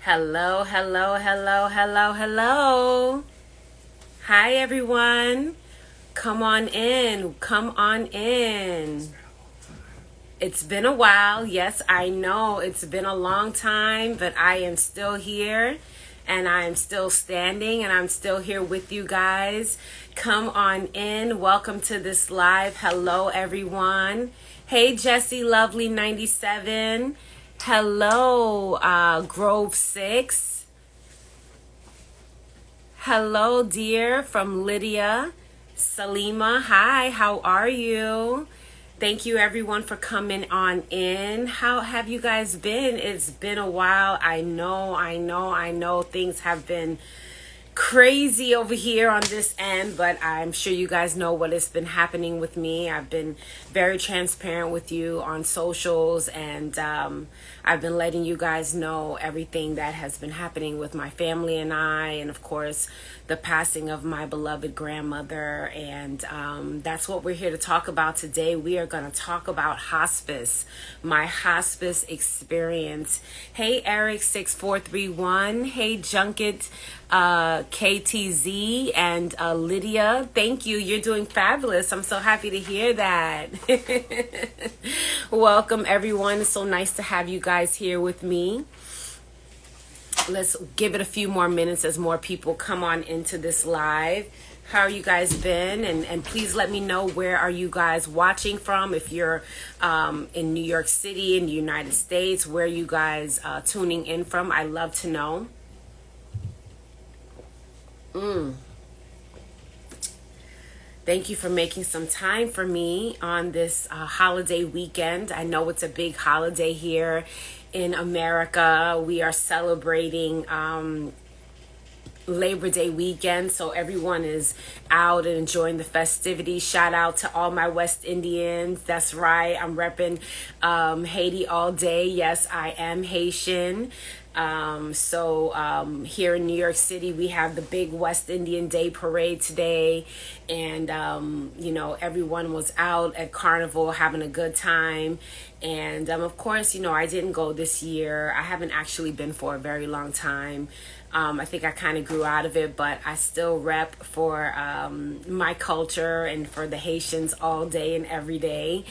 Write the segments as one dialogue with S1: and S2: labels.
S1: Hello, hello, hello, hello, hello. Hi, everyone. Come on in. Come on in. It's been a while. Yes, I know it's been a long time, but I am still here and I am still standing and I'm still here with you guys. Come on in. Welcome to this live. Hello, everyone. Hey, Jessie Lovely 97. Hello, Grove 6. Hello, dear, from Lydia. Salima, hi, how are you? Thank you, everyone, for coming on in. How have you guys been? It's been a while. I know. Things have been crazy over here on this end, but I'm sure you guys know what has been happening with me. I've been very transparent with you on socials, and I've been letting you guys know everything that has been happening with my family and I, and of course the passing of my beloved grandmother. And that's what we're here to talk about today. We are going to talk about hospice, my hospice experience. Hey, Eric 6431. Hey, Junket KTZ and Lydia, thank you. You're doing fabulous. I'm so happy to hear that. Welcome, everyone. It's so nice to have you guys here with me. Let's give it a few more minutes as more people come on into this live. How are you guys been? And please let me know, where are you guys watching from? If you're in New York City, in the United States, where are you guys tuning in from? I love to know. Thank you for making some time for me on this holiday weekend. I know it's a big holiday here in America. We are celebrating Labor Day weekend, so everyone is out and enjoying the festivities. Shout out to all my West Indians. That's right, I'm repping Haiti all day. Yes, I am Haitian. Here in New York City, we have the big West Indian Day parade today, and everyone was out at Carnival having a good time. And of course, I didn't go this year. I haven't actually been for a very long time. I think I kind of grew out of it, but I still rep for my culture and for the Haitians all day and every day.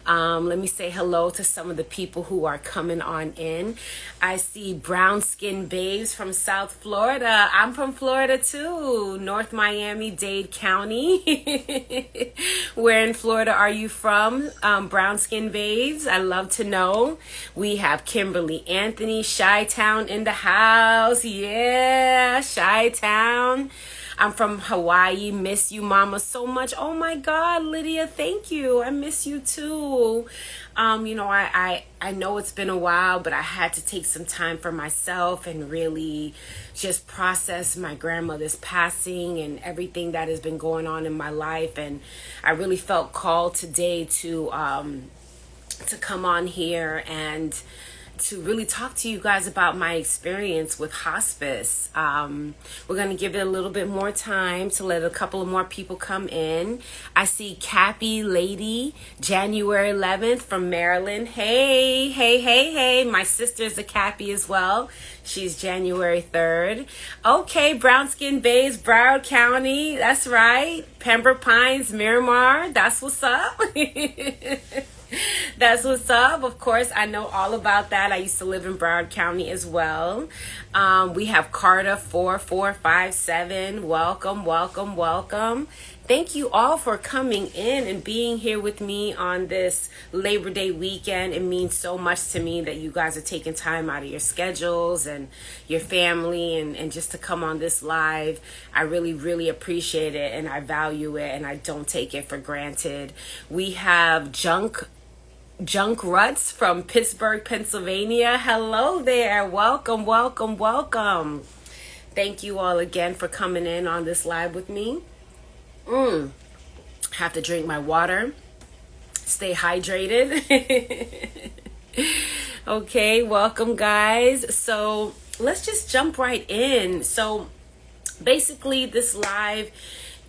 S1: Let me say hello to some of the people who are coming on in. I see brown skin babes from South Florida. I'm from Florida too, North Miami-Dade County. Where in Florida are you from, brown skin babes? I love to know. We have Kimberly Anthony, Chi-Town in the house. Yeah, Chi-Town. I'm from Hawaii. Miss you, mama, so much. Oh my God, Lydia, thank you. I miss you too. I know it's been a while, but I had to take some time for myself and really just process my grandmother's passing and everything that has been going on in my life. And I really felt called today to come on here and to really talk to you guys about my experience with hospice. We're going to give it a little bit more time to let a couple of more people come in. I see Cappy Lady, January 11th from Maryland. Hey. My sister's a Cappy as well. She's January 3rd. Okay, Brown Skin Bays, Broward County. That's right. Pembroke Pines, Miramar. That's what's up. That's what's up. Of course, I know all about that. I used to live in Broward County as well. We have Carter 4457. Welcome. Thank you all for coming in and being here with me on this Labor Day weekend. It means so much to me that you guys are taking time out of your schedules and your family and just to come on this live. I really appreciate it, and I value it, and I don't take it for granted. We have Junk Ruts from Pittsburgh, Pennsylvania. Hello there. Welcome. Thank you all again for coming in on this live with me. Have to drink my water. Stay hydrated. Okay, welcome guys. So let's just jump right in. So basically this live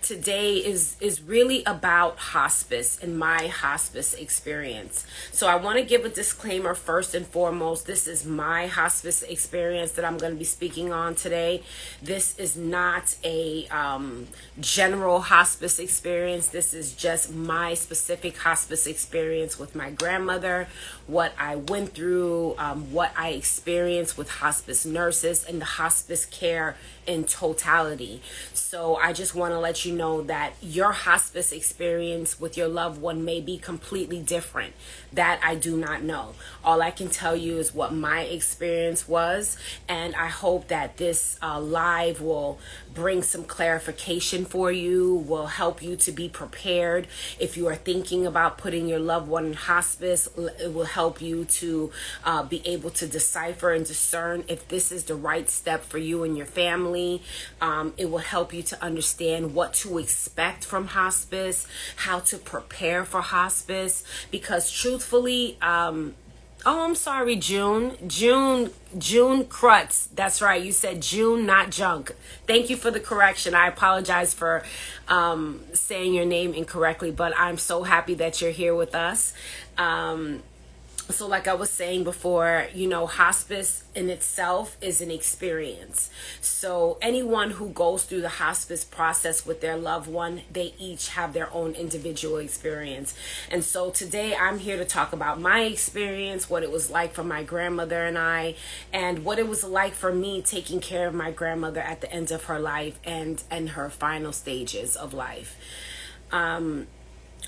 S1: today is really about hospice and my hospice experience. So I want to give a disclaimer first and foremost. This is my hospice experience that I'm going to be speaking on today. This is not a general hospice experience. This is just my specific hospice experience with my grandmother, what I went through, what I experienced with hospice nurses and the hospice care in totality. So I just want to let you know that your hospice experience with your loved one may be completely different. That I do not know. All I can tell you is what my experience was, and I hope that this live will bring some clarification for you, will help you to be prepared. If you are thinking about putting your loved one in hospice, it will help you to be able to decipher and discern if this is the right step for you and your family. It will help you to understand what to expect from hospice, how to prepare for hospice, because truthfully, oh, I'm sorry, June Krutz. That's right. You said June, not Junk. Thank you for the correction. I apologize for saying your name incorrectly, but I'm so happy that you're here with us. So like I was saying before, hospice in itself is an experience. So anyone who goes through the hospice process with their loved one, they each have their own individual experience. And so today I'm here to talk about my experience, what it was like for my grandmother and I, and what it was like for me taking care of my grandmother at the end of her life and her final stages of life.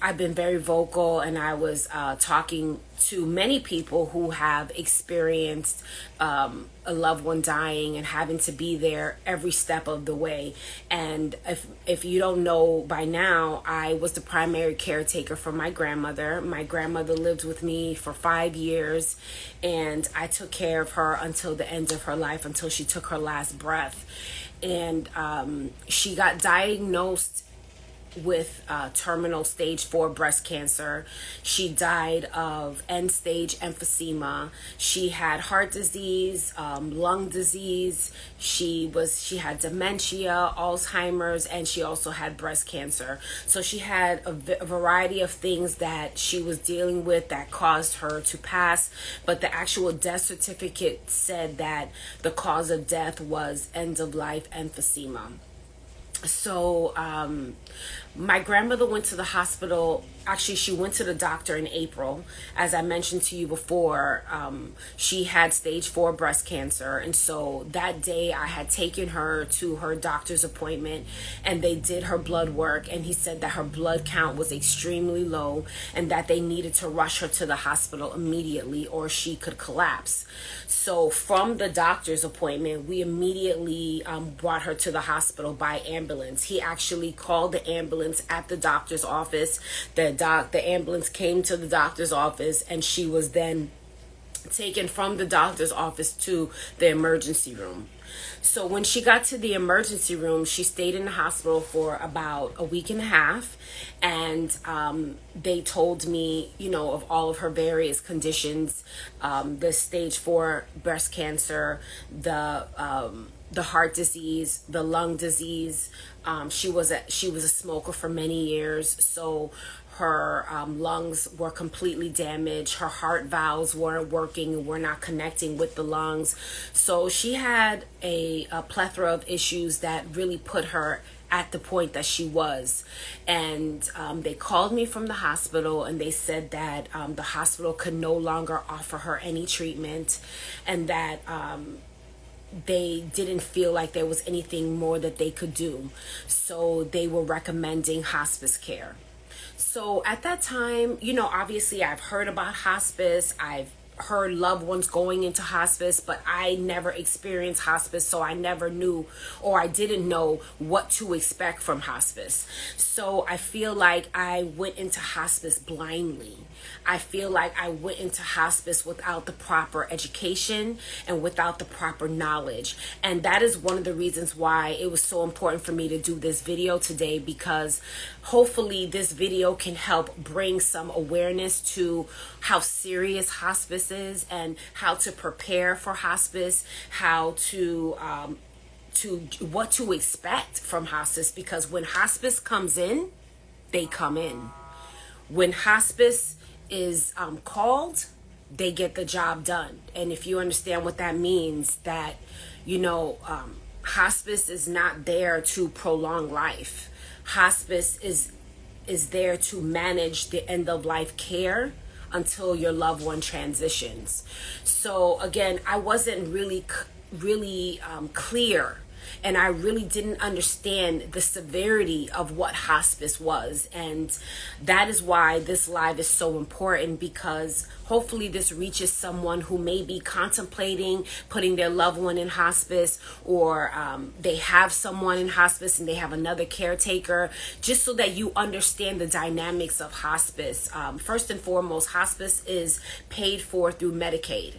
S1: I've been very vocal, and I was talking to many people who have experienced a loved one dying and having to be there every step of the way. And if you don't know by now, I was the primary caretaker for my grandmother. My grandmother lived with me for 5 years, and I took care of her until the end of her life, until she took her last breath. And she got diagnosed with terminal stage 4 breast cancer. She died of end stage emphysema. She had heart disease, lung disease. She had dementia, Alzheimer's, and she also had breast cancer. So she had a variety of things that she was dealing with that caused her to pass. But the actual death certificate said that the cause of death was end of life emphysema. So my grandmother went to the hospital. Actually, she went to the doctor in April. As I mentioned to you before, she had stage 4 breast cancer. And so that day I had taken her to her doctor's appointment, and they did her blood work. And he said that her blood count was extremely low and that they needed to rush her to the hospital immediately or she could collapse. So from the doctor's appointment, we immediately brought her to the hospital by ambulance. He actually called the ambulance at the doctor's office. The ambulance came to the doctor's office, and she was then taken from the doctor's office to the emergency room. So when she got to the emergency room, she stayed in the hospital for about a week and a half, and they told me, of all of her various conditions, the stage 4 breast cancer, the heart disease, the lung disease. She was a smoker for many years, so her lungs were completely damaged. Her heart valves weren't working, were not connecting with the lungs. So she had a plethora of issues that really put her at the point that she was. And they called me from the hospital, and they said that the hospital could no longer offer her any treatment, and that they didn't feel like there was anything more that they could do. So they were recommending hospice care. So at that time, obviously I've heard about hospice. I've heard loved ones going into hospice, but I never experienced hospice, so I never knew, or I didn't know what to expect from hospice. So I feel like I went into hospice blindly. I feel like I went into hospice without the proper education and without the proper knowledge. And that is one of the reasons why it was so important for me to do this video today, because hopefully this video can help bring some awareness to how serious hospice is and how to prepare for hospice, how to what to expect from hospice, because when hospice comes in, they come in. When hospice is called, they get the job done. And if you understand what that means, that hospice is not there to prolong life. Hospice is there to manage the end of life care until your loved one transitions. So again, I wasn't really clear, and I really didn't understand the severity of what hospice was. And that is why this live is so important, because hopefully this reaches someone who may be contemplating putting their loved one in hospice, or they have someone in hospice and they have another caretaker, just so that you understand the dynamics of hospice. First and foremost, hospice is paid for through Medicaid.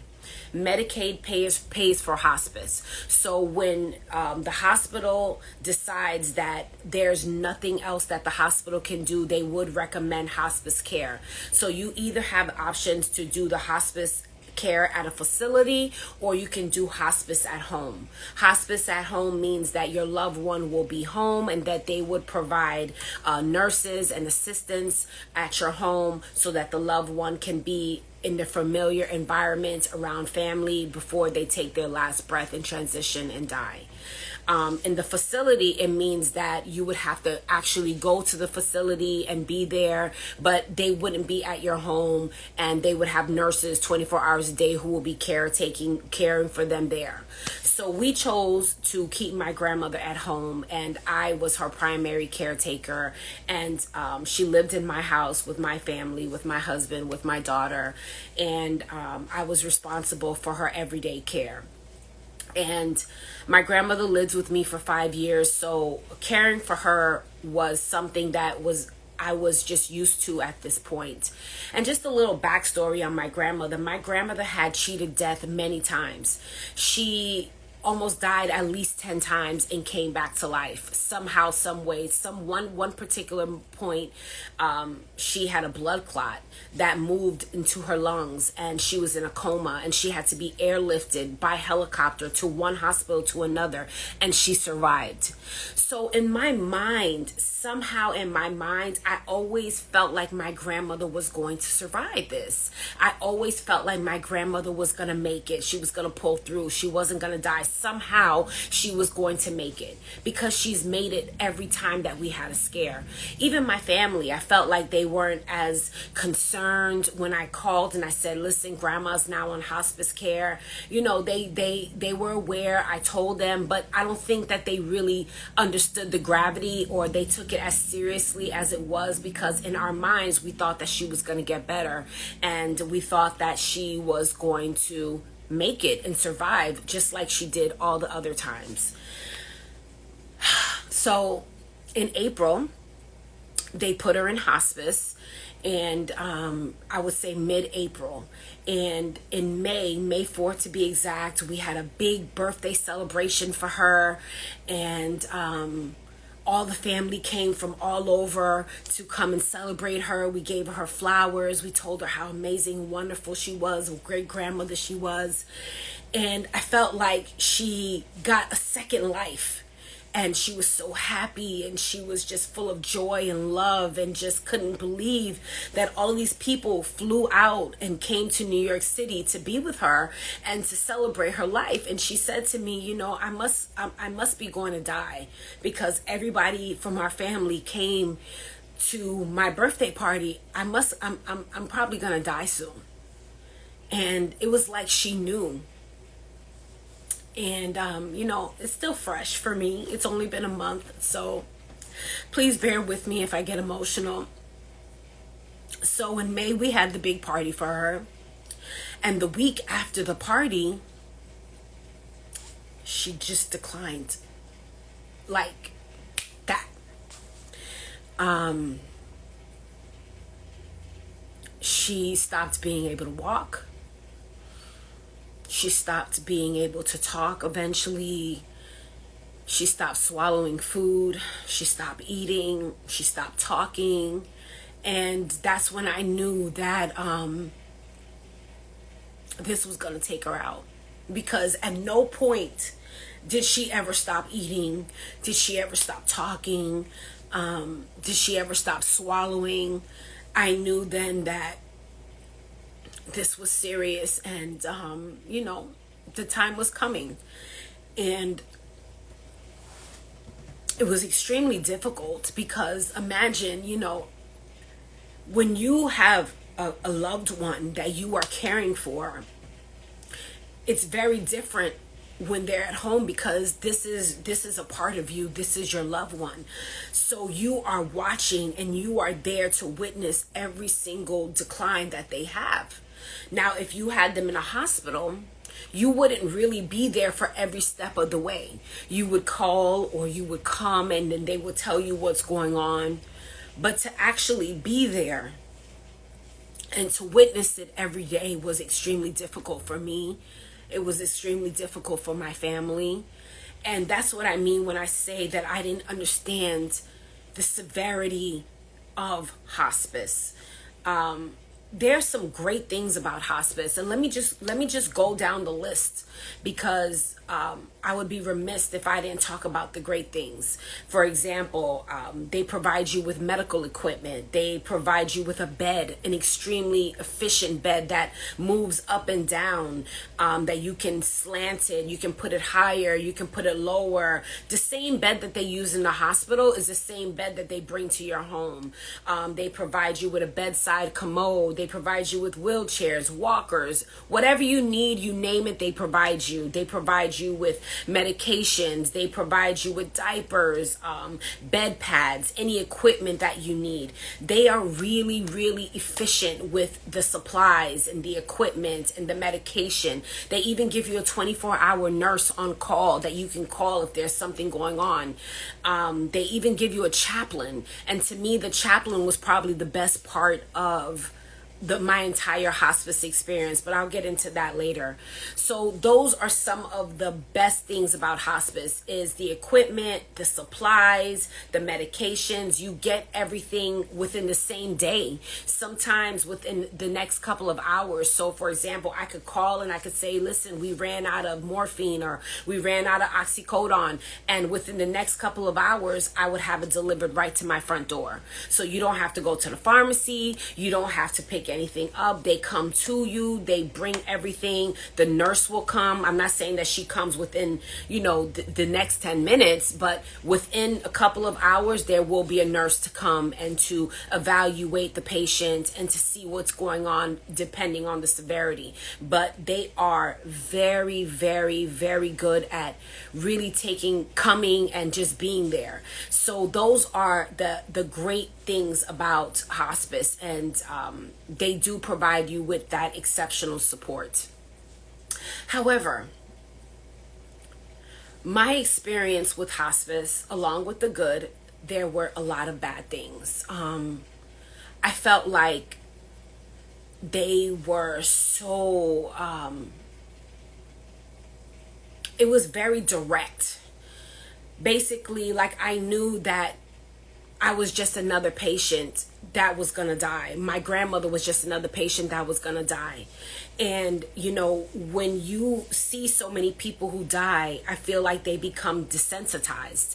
S1: Medicaid pays for hospice. So when the hospital decides that there's nothing else that the hospital can do, they would recommend hospice care. So you either have options to do the hospice care at a facility, or you can do hospice at home. Hospice at home means that your loved one will be home, and that they would provide nurses and assistants at your home, so that the loved one can be in the familiar environment around family before they take their last breath and transition and die. In the facility, it means that you would have to actually go to the facility and be there, but they wouldn't be at your home, and they would have nurses 24 hours a day who will be caring for them there. So we chose to keep my grandmother at home, and I was her primary caretaker. And she lived in my house with my family, with my husband, with my daughter, and I was responsible for her everyday care. And my grandmother lived with me for 5 years, so caring for her was something that I was just used to at this point. And just a little backstory on my grandmother. My grandmother had cheated death many times. She almost died at least 10 times and came back to life somehow, some way. One particular point, she had a blood clot that moved into her lungs, and she was in a coma, and she had to be airlifted by helicopter to one hospital to another, and she survived. So in my mind, somehow in my mind, I always felt like my grandmother was going to survive this. I always felt like my grandmother was going to make it. She was going to pull through. She wasn't going to die. Somehow she was going to make it, because she's made it every time that we had a scare. Even my family, I felt like they weren't as concerned when I called and I said, listen, grandma's now on hospice care. They were aware. I told them, but I don't think that they really understood the gravity, or they took it as seriously as it was, because in our minds we thought that she was going to get better, and we thought that she was going to make it and survive just like she did all the other times. So in April, they put her in hospice, and I would say mid-April. And in May 4th to be exact, we had a big birthday celebration for her, and all the family came from all over to come and celebrate her. We gave her flowers. We told her how amazing, wonderful she was, what great grandmother she was. And I felt like she got a second life. And she was so happy, and she was just full of joy and love, and just couldn't believe that all of these people flew out and came to New York City to be with her and to celebrate her life. And she said to me, I must be going to die, because everybody from our family came to my birthday party. I'm probably going to die soon. And it was like she knew. And, it's still fresh for me. It's only been a month, so please bear with me if I get emotional. So in May, we had the big party for her. And the week after the party, she just declined. Like that. She stopped being able to walk. She stopped being able to talk eventually. She stopped swallowing food. She stopped eating. She stopped talking. And that's when I knew that this was going to take her out. because at no point did she ever stop eating, did she ever stop talking, did she ever stop swallowing. I knew then that this was serious, and the time was coming. And it was extremely difficult because imagine, when you have a loved one that you are caring for, it's very different when they're at home, because this is a part of you. This is your loved one. So you are watching and you are there to witness every single decline that they have. Now, if you had them in a hospital, you wouldn't really be there for every step of the way. You would call or you would come and then they would tell you what's going on. But to actually be there and to witness it every day was extremely difficult for me. It was extremely difficult for my family. And that's what I mean when I say that I didn't understand the severity of hospice. There's some great things about hospice, and let me just go down the list, because I would be remiss if I didn't talk about the great things. For example, they provide you with medical equipment. They provide you with a bed, an extremely efficient bed that moves up and down, that you can slant it, you can put it higher, you can put it lower. The same bed that they use in the hospital is the same bed that they bring to your home. They provide you with a bedside commode. They provide you with wheelchairs, walkers, whatever you need, you name it, they provide you. They provide you with medications. They provide you with diapers, bed pads, any equipment that you need. They are really, really efficient with the supplies and the equipment and the medication. They even give you a 24-hour nurse on call that you can call if there's something going on. They even give you a chaplain. And to me, the chaplain was probably the best part of my entire hospice experience, but I'll get into that later. So those are some of the best things about hospice: is the equipment, the supplies, the medications. You get everything within the same day, sometimes within the next couple of hours. So for example, I could call and I could say, listen, we ran out of morphine or we ran out of oxycodone, and within the next couple of hours I would have it delivered right to my front door. So you don't have to go to the pharmacy, you don't have to pick anything up. They come to you, they bring everything. The nurse will come. I'm not saying that she comes within the next 10 minutes, but within a couple of hours there will be a nurse to come and to evaluate the patient and to see what's going on depending on the severity. But they are very, very, very good at really coming and just being there. So those are the great things about hospice, and they do provide you with that exceptional support. However, my experience with hospice, along with the good, there were a lot of bad things. I felt like they were so, it was very direct. Basically, like, I knew that I was just another patient that was going to die. My grandmother was just another patient that was going to die. And, when you see so many people who die, I feel like they become desensitized.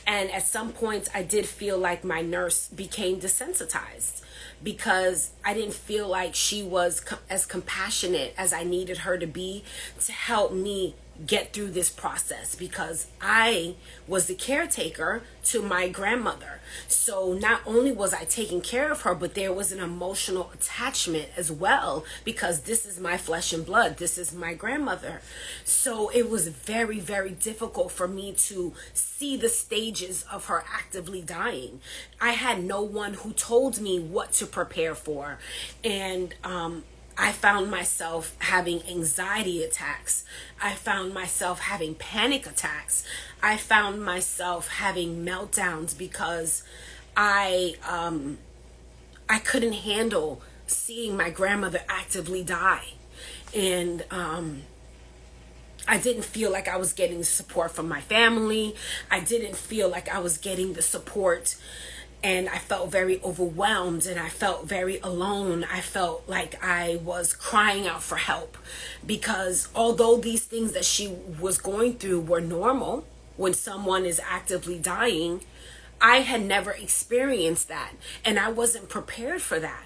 S1: And at some points, I did feel like my nurse became desensitized, because I didn't feel like she was as compassionate as I needed her to be to help me get through this process, because I was the caretaker to my grandmother. So not only was I taking care of her, but there was an emotional attachment as well, because this is my flesh and blood. This is my grandmother. So it was very, very difficult for me to see the stages of her actively dying. I had no one who told me what to prepare for. And I found myself having anxiety attacks. I found myself having panic attacks. I found myself having meltdowns because I couldn't handle seeing my grandmother actively die. And I didn't feel like I was getting the support from my family. I didn't feel like I was getting the support And I felt very overwhelmed, and I felt very alone. I felt like I was crying out for help, because although these things that she was going through were normal when someone is actively dying, I had never experienced that, and I wasn't prepared for that.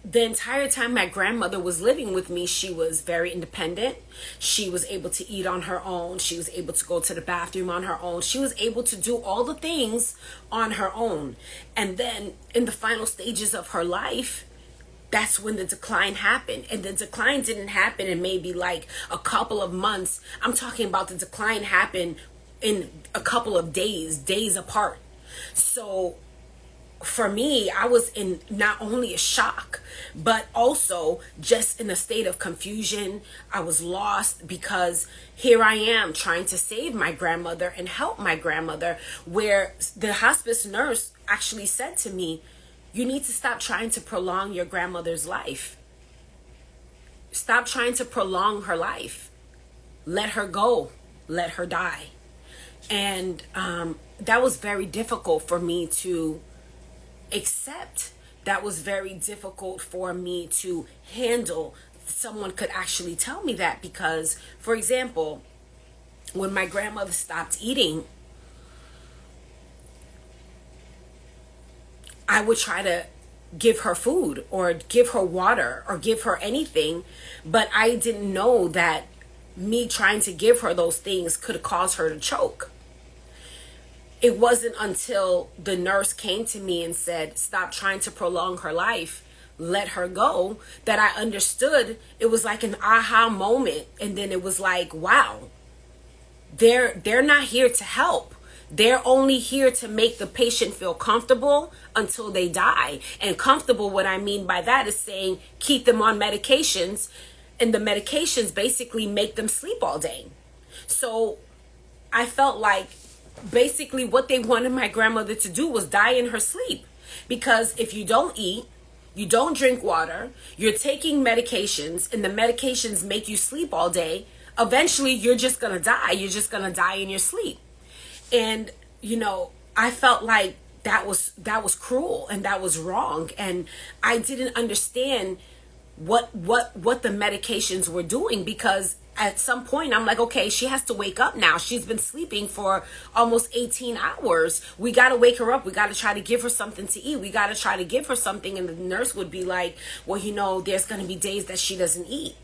S1: The entire time my grandmother was living with me, she was very independent. She was able to eat on her own. She was able to go to the bathroom on her own. She was able to do all the things on her own. And then in the final stages of her life, that's when the decline happened. And the decline didn't happen in maybe like a couple of months. I'm talking about the decline happened in a couple of days apart. So for me, I was in not only a shock, but also just in a state of confusion. I was lost, because here I am trying to save my grandmother and help my grandmother, where the hospice nurse actually said to me, you need to stop trying to prolong your grandmother's life. Stop trying to prolong her life. Let her go. Let her die. And that was very difficult for me to accept. That was very difficult for me to handle. Someone could actually tell me that, because, for example, when my grandmother stopped eating, I would try to give her food or give her water or give her anything, but I didn't know that me trying to give her those things could cause her to choke. It wasn't until the nurse came to me and said, stop trying to prolong her life, let her go, that I understood. It was like an aha moment. And then it was like, wow, they're not here to help. They're only here to make the patient feel comfortable until they die. And comfortable, what I mean by that is saying keep them on medications, and the medications basically make them sleep all day. So I felt like basically what they wanted my grandmother to do was die in her sleep, because if you don't eat, you don't drink water, you're taking medications, and the medications make you sleep all day, eventually you're just gonna die. You're just gonna die in your sleep. And I felt like that was cruel, and that was wrong, and I didn't understand what the medications were doing, because at some point I'm like, okay, she has to wake up now. She's been sleeping for almost 18 hours. We got to wake her up. We got to try to give her something to eat. We got to try to give her something. And the nurse would be like, well, there's going to be days that she doesn't eat.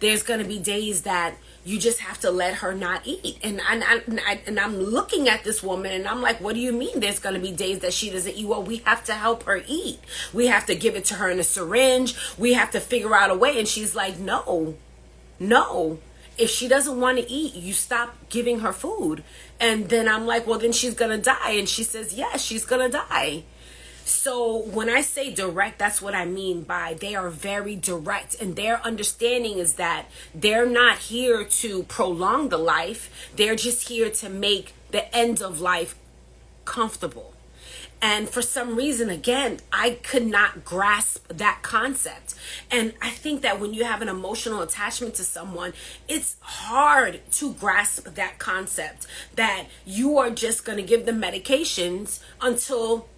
S1: There's going to be days that you just have to let her not eat. And I'm looking at this woman, and I'm like, what do you mean there's going to be days that she doesn't eat? Well, we have to help her eat. We have to give it to her in a syringe. We have to figure out a way. And she's like, no. If she doesn't want to eat, you stop giving her food. And then I'm like, well, then she's going to die. And she says, yes, she's going to die. So when I say direct, that's what I mean by they are very direct, and their understanding is that they're not here to prolong the life. They're just here to make the end of life comfortable. And for some reason, again, I could not grasp that concept. And I think that when you have an emotional attachment to someone, it's hard to grasp that concept, that you are just going to give them medications until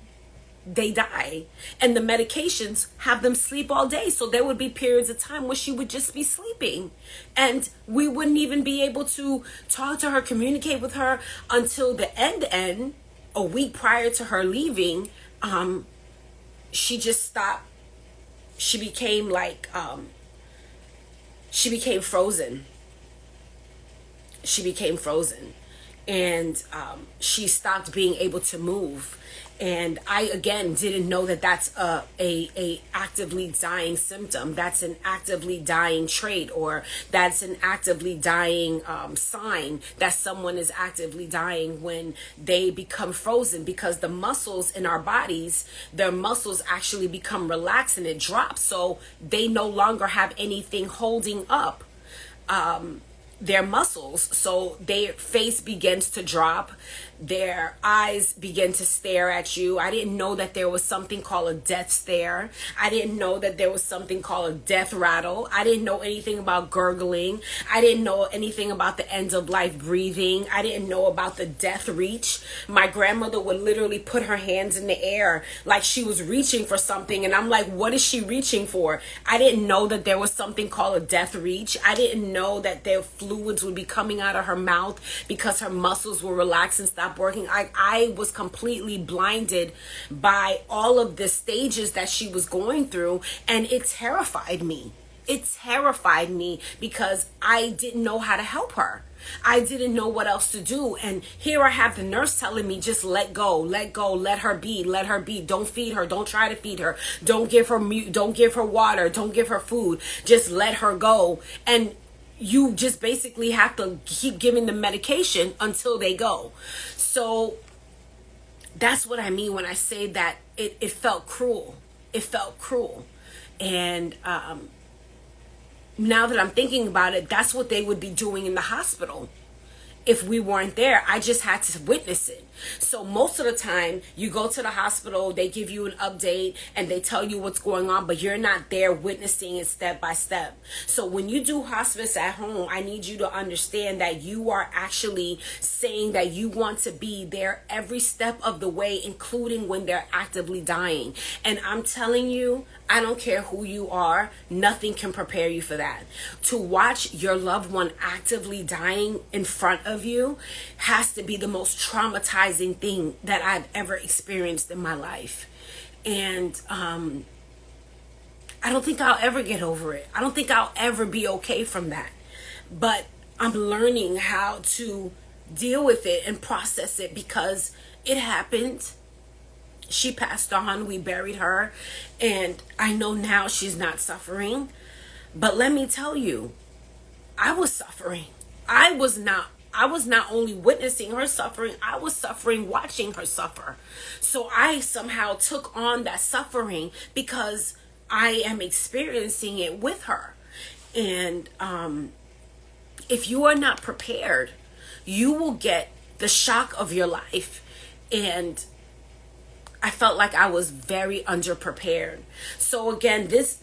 S1: they die, and the medications have them sleep all day. So there would be periods of time where she would just be sleeping, and we wouldn't even be able to talk to her, communicate with her until the end. A week prior to her leaving, she just stopped. She became frozen. She became frozen, and she stopped being able to move. And I, again, didn't know that that's a actively dying symptom. That's an actively dying trait, or that's an actively dying sign that someone is actively dying when they become frozen, because the muscles in our bodies, their muscles actually become relaxed and it drops. So they no longer have anything holding up their muscles. So their face begins to drop. their eyes begin to stare at you. I didn't know that there was something called a death stare. I didn't know that there was something called a death rattle. I didn't know anything about gurgling. I didn't know anything about the end of life breathing. I didn't know about the death reach. My grandmother would literally put her hands in the air like she was reaching for something, and I'm like, what is she reaching for? I didn't know that there was something called a death reach. I didn't know that their fluids would be coming out of her mouth because her muscles will relax and stop working. I was completely blinded by all of the stages that she was going through, and it terrified me. It terrified me because I didn't know how to help her. I didn't know what else to do. And here I have the nurse telling me, just let go, let go, let her be, let her be. Don't feed her. Don't try to feed her. Don't give her water. Don't give her food. Just let her go. And you just basically have to keep giving them medication until they go. So that's what I mean when I say that it felt cruel. It felt cruel. And now that I'm thinking about it, that's what they would be doing in the hospital. If we weren't there, I just had to witness it. So most of the time, you go to the hospital, they give you an update and they tell you what's going on, but you're not there witnessing it step by step. So when you do hospice at home, I need you to understand that you are actually saying that you want to be there every step of the way, including when they're actively dying. And I'm telling you, I don't care who you are, nothing can prepare you for that. To watch your loved one actively dying in front of you has to be the most traumatizing thing that I've ever experienced in my life. And I don't think I'll ever get over it. I don't think I'll ever be okay from that. But I'm learning how to deal with it and process it because it happened. She passed on, we buried her, and I know now she's not suffering. But let me tell you, I was suffering. I was not only witnessing her suffering, I was suffering watching her suffer. So I somehow took on that suffering because I am experiencing it with her. And if you are not prepared, you will get the shock of your life. And I felt like I was very underprepared. So again, this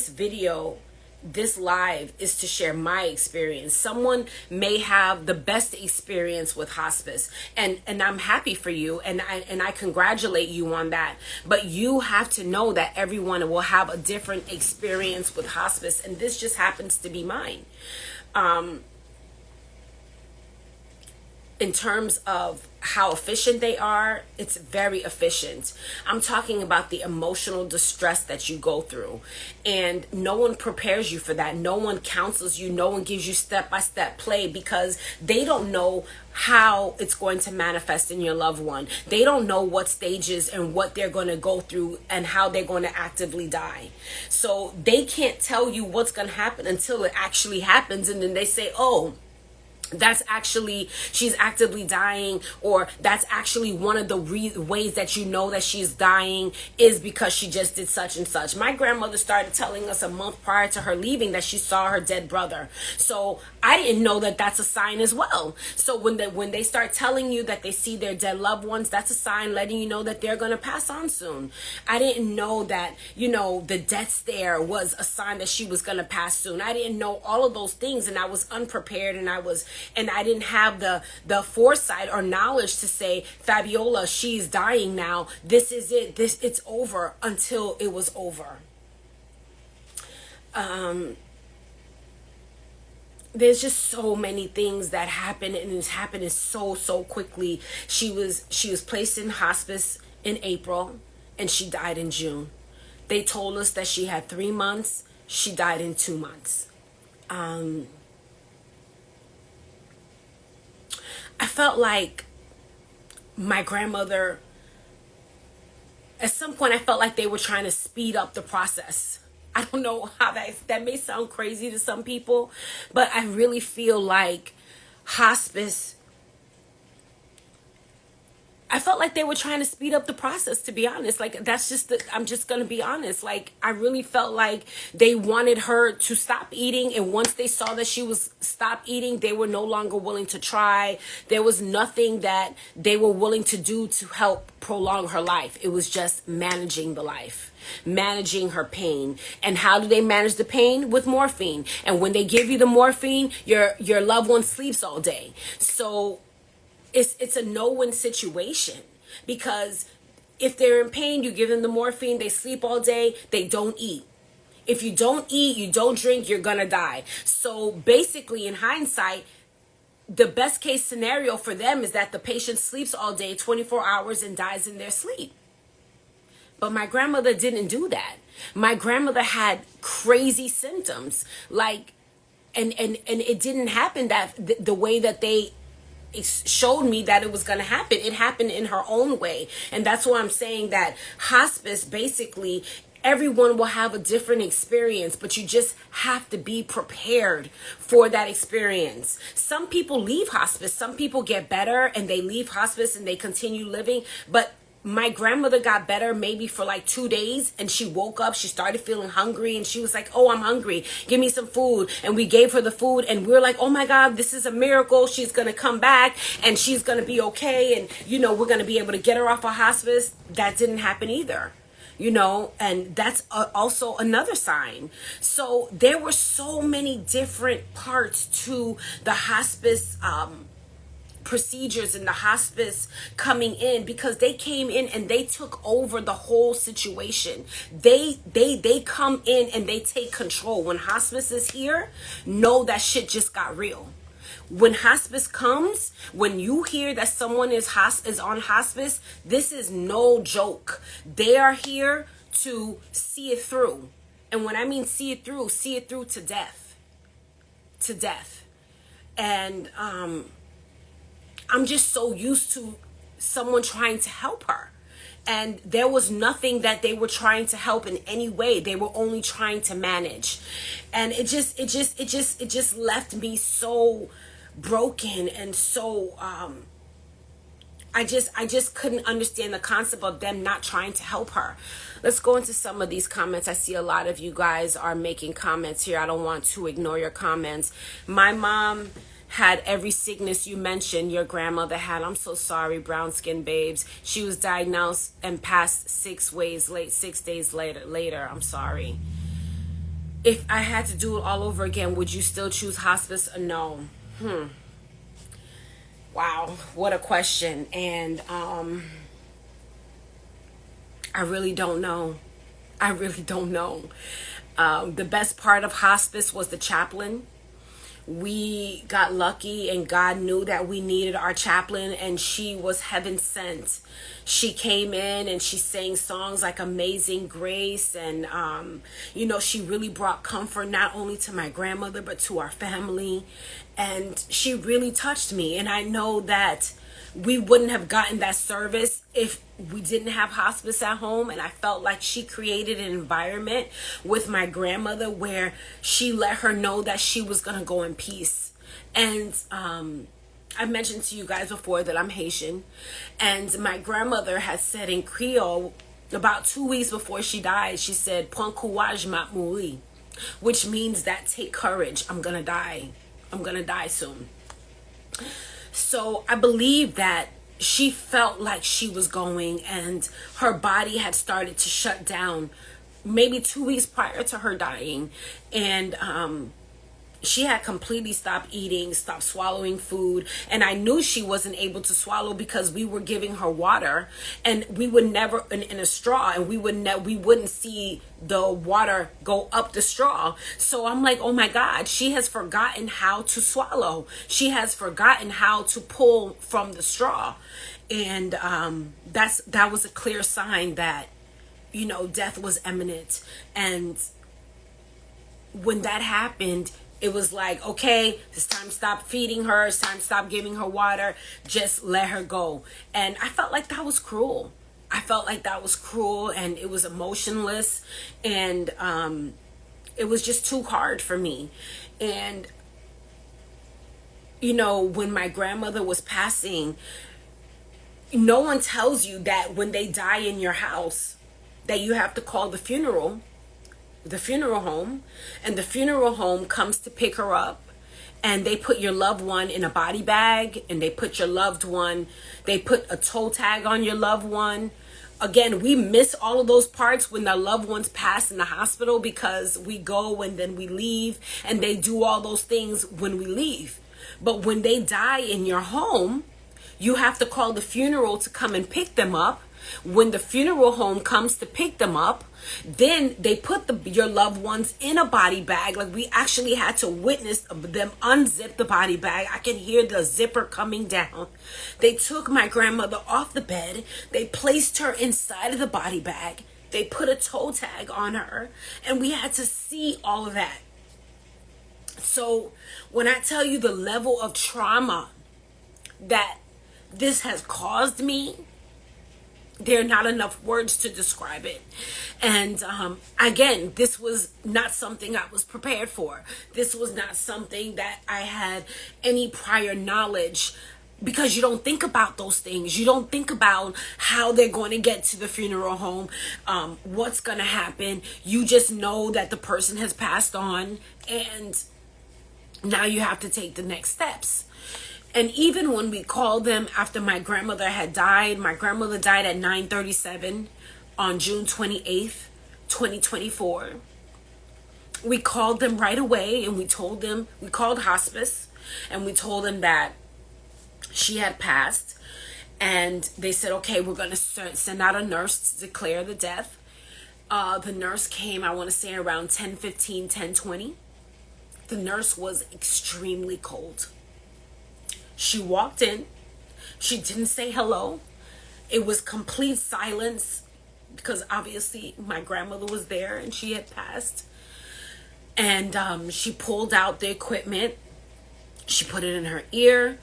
S1: video, this live is to share my experience. Someone may have the best experience with hospice, and I'm happy for you, and I congratulate you on that. But you have to know that everyone will have a different experience with hospice, and this just happens to be mine. In terms of how efficient they are, it's very efficient. I'm talking about the emotional distress that you go through. And no one prepares you for that. No one counsels you. No one gives you step-by-step play because they don't know how it's going to manifest in your loved one. They don't know what stages and what they're going to go through and how they're going to actively die. So they can't tell you what's going to happen until it actually happens. And then they say, oh, that's actually, she's actively dying, or that's actually one of the ways that you know that she's dying is because she just did such and such. My grandmother started telling us a month prior to her leaving that she saw her dead brother. So I didn't know that that's a sign as well. So when they start telling you that they see their dead loved ones, that's a sign letting you know that they're going to pass on soon. I didn't know that, the death stare was a sign that she was going to pass soon. I didn't know all of those things, and I was unprepared, and I didn't have the foresight or knowledge to say, Fabiola, she's dying now. This is it. It's over, until it was over. There's just so many things that happen, and it's happening so quickly. She was placed in hospice in April, and she died in June. They told us that she had 3 months. She died in 2 months. I felt like my grandmother, at some point I felt like they were trying to speed up the process. I don't know how that may sound crazy to some people, but I really feel like hospice I felt like they were trying to speed up the process, to be honest. Like, that's just I'm just going to be honest. Like, I really felt like they wanted her to stop eating. And once they saw that she was stop eating, they were no longer willing to try. There was nothing that they were willing to do to help prolong her life. It was just managing the life, managing her pain. And how do they manage the pain? With morphine. And when they give you the morphine, your loved one sleeps all day. So it's a no-win situation, because if they're in pain, you give them the morphine, they sleep all day, they don't eat. If you don't eat, you don't drink, you're gonna die. So basically, in hindsight, the best case scenario for them is that the patient sleeps all day, 24 hours, and dies in their sleep. But my grandmother didn't do that. My grandmother had crazy symptoms, like, and it didn't happen that the way that they showed me that it was going to happen. It happened in her own way. And that's why I'm saying that hospice, basically, everyone will have a different experience, but you just have to be prepared for that experience. Some people leave hospice. Some people get better and they leave hospice and they continue living. But my grandmother got better maybe for like 2 days, and she woke up, she started feeling hungry, and she was like, oh, I'm hungry, give me some food. And we gave her the food, and we were like, oh my God, this is a miracle. She's gonna come back and she's gonna be okay, and we're gonna be able to get her off of hospice. That didn't happen either, and that's also another sign. So there were so many different parts to the hospice procedures in the hospice coming in, because they came in and they took over the whole situation. They come in and they take control. When hospice is here, know that shit just got real. When hospice comes, when you hear that someone is on hospice, this is no joke. They are here to see it through. And when I mean see it through to death. To death. And I'm just so used to someone trying to help her. And there was nothing that they were trying to help in any way. They were only trying to manage. And it just left me so broken, and so I just couldn't understand the concept of them not trying to help her. Let's go into some of these comments. I see a lot of you guys are making comments here. I don't want to ignore your comments. My mom had every sickness you mentioned your grandmother had. I'm so sorry, brown skin babes. She was diagnosed and passed 6 days later. I'm sorry. If I had to do it all over again, would you still choose hospice or no? Wow, what a question. And I really don't know. The best part of hospice was the chaplain. We got lucky, and God knew that we needed our chaplain, and she was heaven sent. She came in and she sang songs like Amazing Grace, and she really brought comfort not only to my grandmother but to our family, and she really touched me. And I know that we wouldn't have gotten that service if we didn't have hospice at home. And I felt like she created an environment with my grandmother where she let her know that she was going to go in peace. And I mentioned to you guys before that I'm Haitian, and my grandmother had said in Creole about 2 weeks before she died, she said, "Prends courage, mat mouri," which means that take courage, I'm going to die. I'm going to die soon. So I believe that she felt like she was going, and her body had started to shut down maybe 2 weeks prior to her dying. And she had completely stopped eating, stopped swallowing food. And I knew she wasn't able to swallow because we were giving her water, and we would never in a straw, and we wouldn't see the water go up the straw. So I'm like, oh my God, she has forgotten how to swallow. She has forgotten how to pull from the straw. And that was a clear sign that, death was imminent. And when that happened, it was like, okay, it's time to stop feeding her. It's time to stop giving her water. Just let her go. And I felt like that was cruel. And it was emotionless. And it was just too hard for me. And, when my grandmother was passing, No one tells you that when they die in your house, that you have to call the funeral home, and the funeral home comes to pick her up, and they put your loved one in a body bag, and they put they put a toe tag on your loved one. Again, we miss all of those parts when our loved ones pass in the hospital, because we go and then we leave, and they do all those things when we leave. But when they die in your home, you have to call the funeral to come and pick them up. When the funeral home comes to pick them up, then they put your loved ones in a body bag. Like, we actually had to witness them unzip the body bag. I can hear the zipper coming down. They took my grandmother off the bed. They placed her inside of the body bag. They put a toe tag on her, and we had to see all of that. So when I tell you the level of trauma that this has caused me, there are not enough words to describe it. And again, this was not something I was prepared for. This was not something that I had any prior knowledge, because you don't think about those things. You don't think about how they're going to get to the funeral home, what's going to happen. You just know that the person has passed on, and now you have to take the next steps. And even when we called them after my grandmother had died, my grandmother died at 9:37 on June 28th, 2024. We called them right away, and we called hospice, and we told them that she had passed. And they said, okay, we're going to send out a nurse to declare the death. The nurse came, I want to say around 10:15, 10:20. The nurse was extremely cold. She walked in. She didn't say hello. It was complete silence, because obviously my grandmother was there and she had passed. And she pulled out the equipment. She put it in her ear.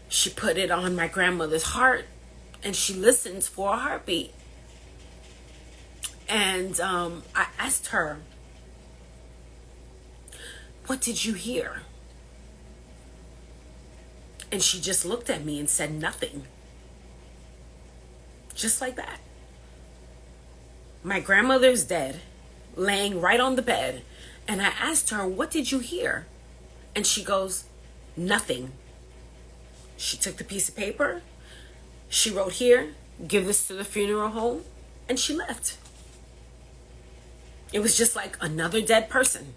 S1: She put it on my grandmother's heart, and she listens for a heartbeat. And I asked her, "What did you hear?" And she just looked at me and said nothing. Just like that. My grandmother's dead, laying right on the bed. And I asked her, "What did you hear?" And she goes, "Nothing." She took the piece of paper. She wrote, "Here, give this to the funeral home." And she left. It was just like another dead person.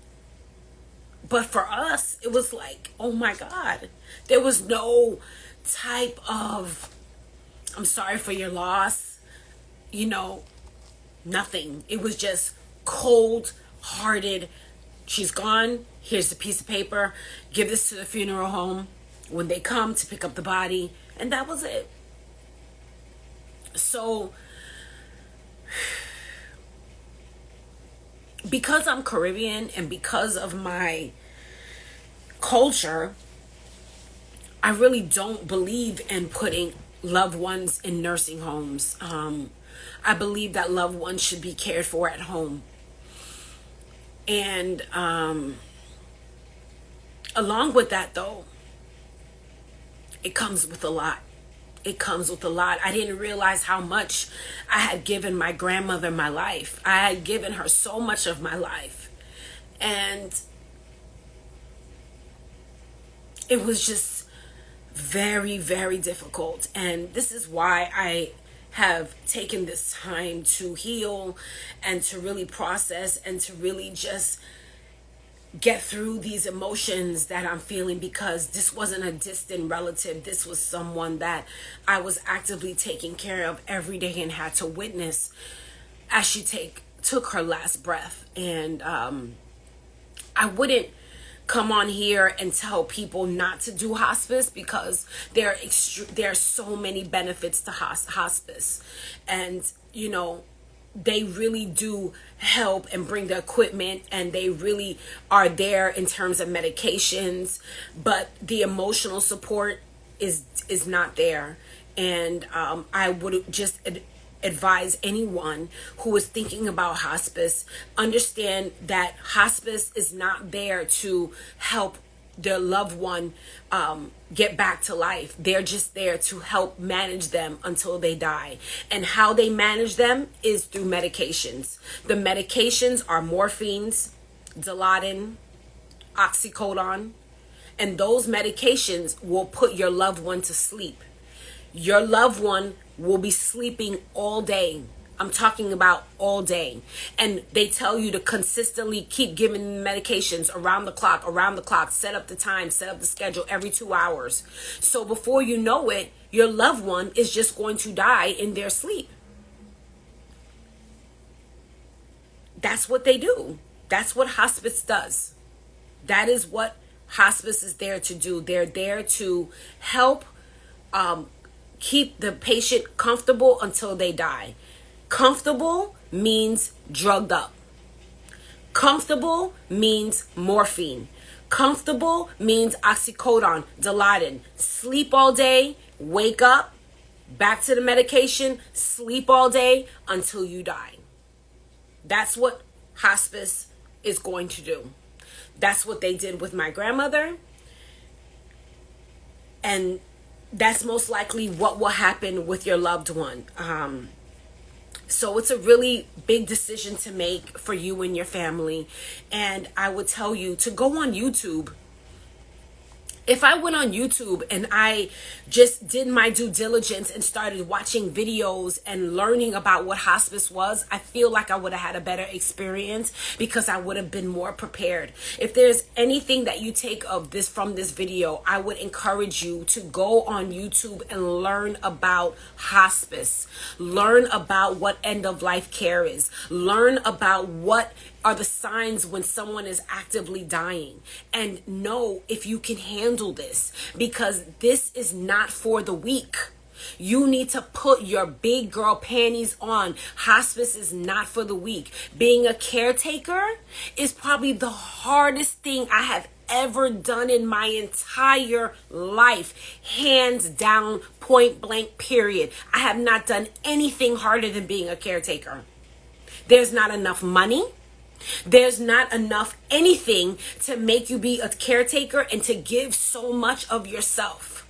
S1: But for us, it was like, oh my God. There was no type of, "I'm sorry for your loss," nothing. It was just cold-hearted. She's gone. Here's the piece of paper. Give this to the funeral home when they come to pick up the body. And that was it. So, because I'm Caribbean and because of my culture, I really don't believe in putting loved ones in nursing homes. I believe that loved ones should be cared for at home. And along with that, though, it comes with a lot. It comes with a lot. I didn't realize how much I had given my grandmother my life. I had given her so much of my life. And it was just very, very difficult. And this is why I have taken this time to heal and to really process and to really just get through these emotions that I'm feeling, because this wasn't a distant relative. This was someone that I was actively taking care of every day and had to witness as she took her last breath. And I wouldn't come on here and tell people not to do hospice, because there are so many benefits to hospice. And they really do help and bring the equipment, and they really are there in terms of medications, but the emotional support is not there. And I would just advise anyone who is thinking about hospice, understand that hospice is not there to help their loved one get back to life. They're just there to help manage them until they die. And how they manage them is through medications. The medications are morphines, Dilaudid, oxycodone, and those medications will put your loved one to sleep. Your loved one will be sleeping all day. I'm talking about all day. And they tell you to consistently keep giving medications around the clock, set up the time, set up the schedule every 2 hours. So before you know it, your loved one is just going to die in their sleep. That's what they do. That's what hospice does. That is what hospice is there to do. They're there to help keep the patient comfortable until they die. Comfortable means drugged up. Comfortable means morphine. Comfortable means oxycodone, Dilaudid. Sleep all day, wake up, back to the medication, sleep all day until you die. That's what hospice is going to do. That's what they did with my grandmother. And that's most likely what will happen with your loved one. So it's a really big decision to make for you and your family. And I would tell you to go on YouTube. If I went on YouTube and I just did my due diligence and started watching videos and learning about what hospice was, I feel like I would have had a better experience because I would have been more prepared. If there's anything that you take of this from this video, I would encourage you to go on YouTube and learn about hospice. Learn about what end of life care is. Learn about what are the signs when someone is actively dying, and know if you can handle this, because this is not for the weak. You need to put your big girl panties on. Hospice is not for the weak. Being a caretaker is probably the hardest thing I have ever done in my entire life. Hands down, point blank, period. I have not done anything harder than being a caretaker. There's not enough money. There's not enough anything to make you be a caretaker and to give so much of yourself.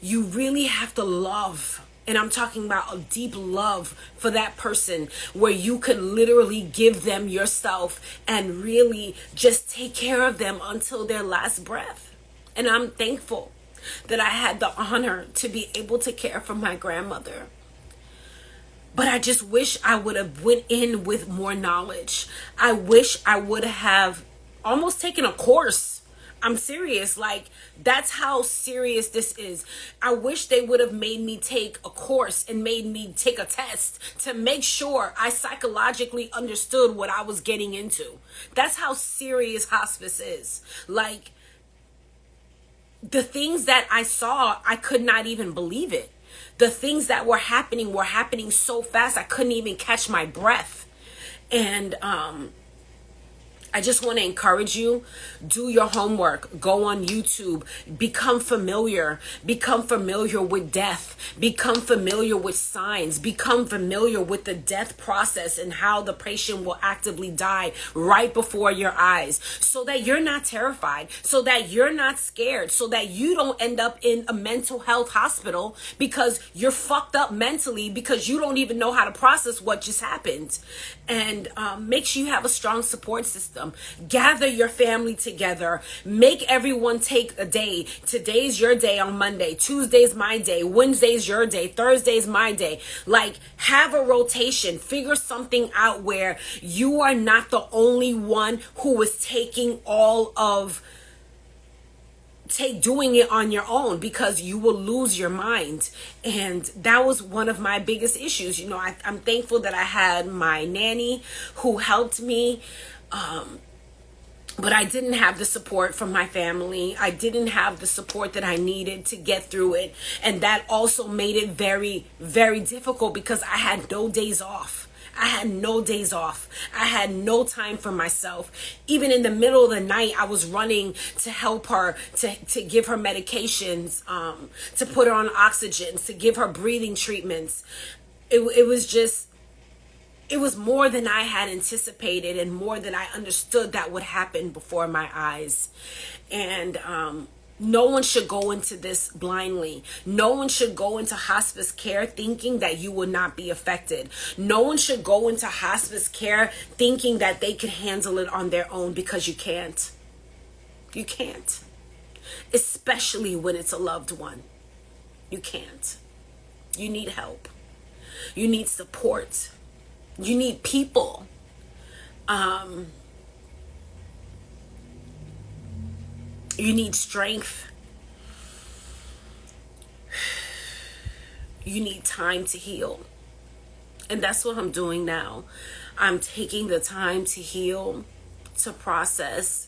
S1: You really have to love, and I'm talking about a deep love for that person where you could literally give them yourself and really just take care of them until their last breath. And I'm thankful that I had the honor to be able to care for my grandmother. But I just wish I would have went in with more knowledge. I wish I would have almost taken a course. I'm serious. Like, that's how serious this is. I wish they would have made me take a course and made me take a test to make sure I psychologically understood what I was getting into. That's how serious hospice is. Like, the things that I saw, I could not even believe it. The things that were happening so fast I couldn't even catch my breath. And I just want to encourage you, do your homework, go on YouTube, become familiar with death, become familiar with signs, become familiar with the death process and how the patient will actively die right before your eyes, so that you're not terrified, so that you're not scared, so that you don't end up in a mental health hospital because you're fucked up mentally because you don't even know how to process what just happened. And make sure you have a strong support system. Gather your family together. Make everyone take a day. Today's your day on Monday. Tuesday's my day. Wednesday's your day. Thursday's my day. Like, have a rotation. Figure something out where you are not the only one who is taking all of doing it on your own, because you will lose your mind. And that was one of my biggest issues. You know, I'm thankful that I had my nanny who helped me, but I didn't have the support from my family. I didn't have the support that I needed to get through it. And that also made it very, very difficult because I had no days off. I had no days off. I had no time for myself. Even in the middle of the night, I was running to help her, to give her medications, to put her on oxygen, to give her breathing treatments. It was just, It was more than I had anticipated and more than I understood that would happen before my eyes. And no one should go into this blindly. No one should go into hospice care thinking that you will not be affected. No one should go into hospice care thinking that they can handle it on their own, because you can't. You can't. Especially when it's a loved one. You can't. You need help. You need support. You need people. You need strength. You need time to heal. And that's what I'm doing now. I'm taking the time to heal, to process,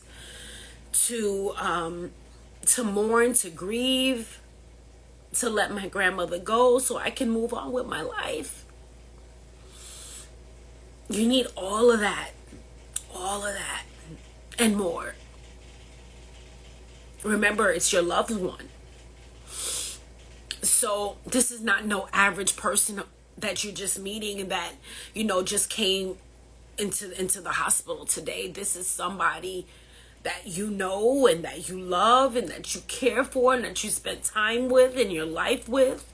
S1: to mourn, to grieve, to let my grandmother go so I can move on with my life. You need all of that, and more. Remember, it's your loved one. So this is not no average person that you're just meeting and that, just came into the hospital today. This is somebody that you know and that you love and that you care for and that you spend time with in your life with.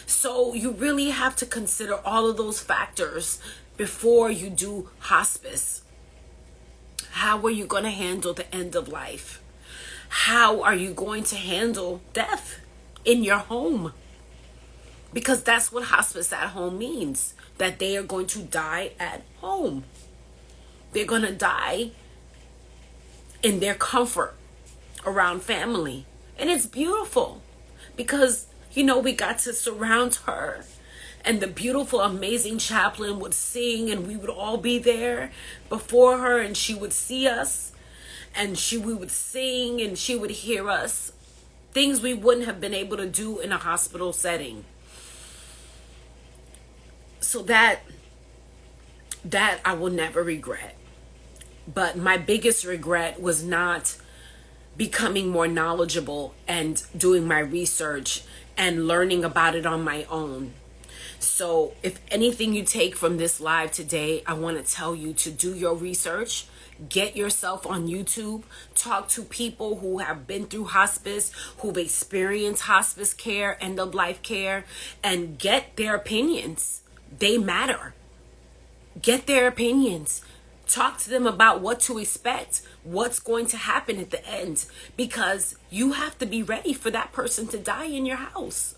S1: So you really have to consider all of those factors before you do hospice. How are you going to handle the end of life? How are you going to handle death in your home? Because that's what hospice at home means, that they are going to die at home. They're going to die in their comfort around family. And it's beautiful because, we got to surround her. And the beautiful, amazing chaplain would sing and we would all be there before her, and she would see us and we would sing and she would hear us. Things we wouldn't have been able to do in a hospital setting. So that I will never regret. But my biggest regret was not becoming more knowledgeable and doing my research and learning about it on my own. So if anything you take from this live today, I want to tell you to do your research. Get yourself on YouTube. Talk to people who have been through hospice, who've experienced hospice care, end of life care, and get their opinions. They matter. Get their opinions. Talk to them about what to expect, what's going to happen at the end, because you have to be ready for that person to die in your house.